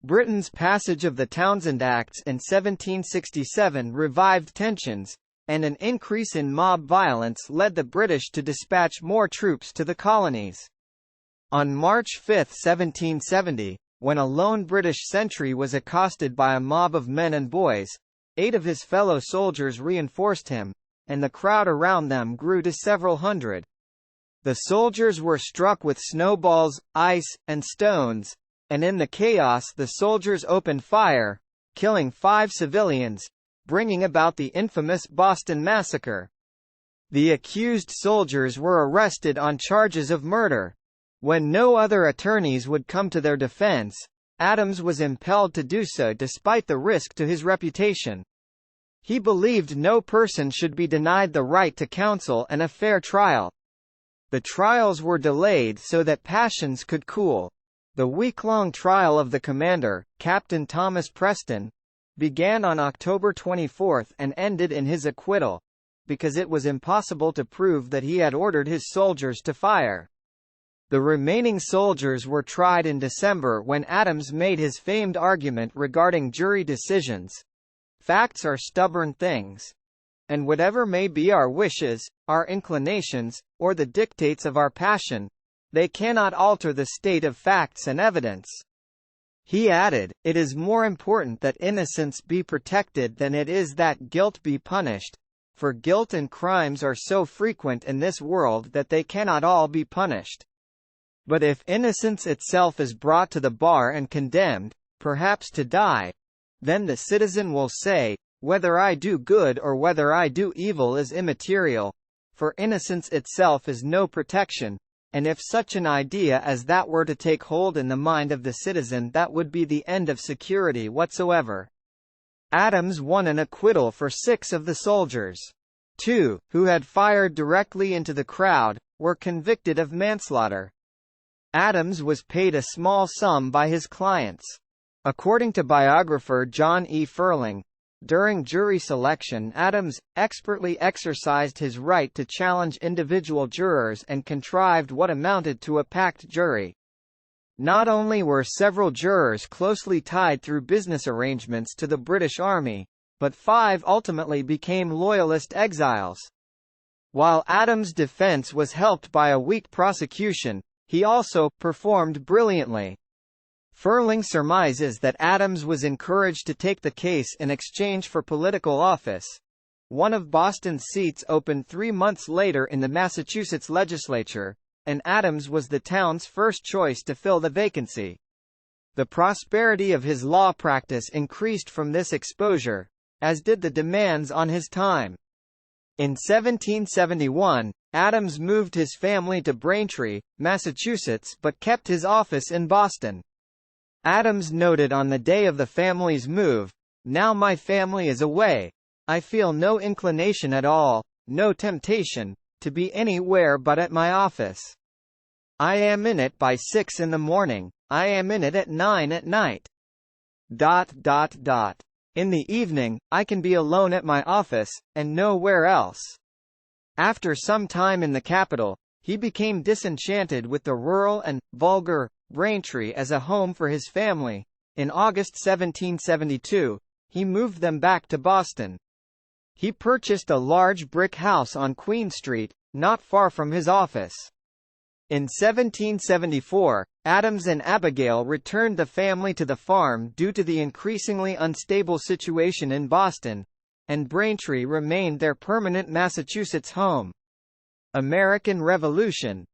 Britain's passage of the Townshend Acts in 1767 revived tensions, and an increase in mob violence led the British to dispatch more troops to the colonies. On March 5, 1770, when a lone British sentry was accosted by a mob of men and boys, 8 of his fellow soldiers reinforced him, and the crowd around them grew to several hundred. The soldiers were struck with snowballs, ice, and stones, and in the chaos the soldiers opened fire, killing 5 civilians, bringing about the infamous Boston Massacre. The accused soldiers were arrested on charges of murder. When no other attorneys would come to their defense, Adams was impelled to do so despite the risk to his reputation. He believed no person should be denied the right to counsel and a fair trial. The trials were delayed so that passions could cool. The week-long trial of the commander, Captain Thomas Preston, began on October 24 and ended in his acquittal, because it was impossible to prove that he had ordered his soldiers to fire. The remaining soldiers were tried in December when Adams made his famed argument regarding jury decisions. Facts are stubborn things. And whatever may be our wishes, our inclinations, or the dictates of our passion, they cannot alter the state of facts and evidence. He added, "It is more important that innocence be protected than it is that guilt be punished, for guilt and crimes are so frequent in this world that they cannot all be punished. But if innocence itself is brought to the bar and condemned, perhaps to die, then the citizen will say, 'Whether I do good or whether I do evil is immaterial, for innocence itself is no protection,' and if such an idea as that were to take hold in the mind of the citizen, that would be the end of security whatsoever." Adams won an acquittal for 6 of the soldiers. 2, who had fired directly into the crowd, were convicted of manslaughter. Adams was paid a small sum by his clients. According to biographer John E. Furling, during jury selection Adams expertly exercised his right to challenge individual jurors and contrived what amounted to a packed jury. Not only were several jurors closely tied through business arrangements to the British Army, but 5 ultimately became Loyalist exiles. While Adams' defense was helped by a weak prosecution, he also performed brilliantly. Furling surmises that Adams was encouraged to take the case in exchange for political office. One of Boston's seats opened 3 months later in the Massachusetts legislature, and Adams was the town's first choice to fill the vacancy. The prosperity of his law practice increased from this exposure, as did the demands on his time. In 1771, Adams moved his family to Braintree, Massachusetts, but kept his office in Boston. Adams noted on the day of the family's move, "Now my family is away, I feel no inclination at all, no temptation, to be anywhere but at my office. I am in it by 6 in the morning, I am in it at 9 at night. In the evening, I can be alone at my office, and nowhere else." After some time in the capital, he became disenchanted with the rural and vulgar Braintree as a home for his family. In August 1772, he moved them back to Boston. He purchased a large brick house on Queen Street, not far from his office. In 1774, Adams and Abigail returned the family to the farm due to the increasingly unstable situation in Boston, and Braintree remained their permanent Massachusetts home. American Revolution.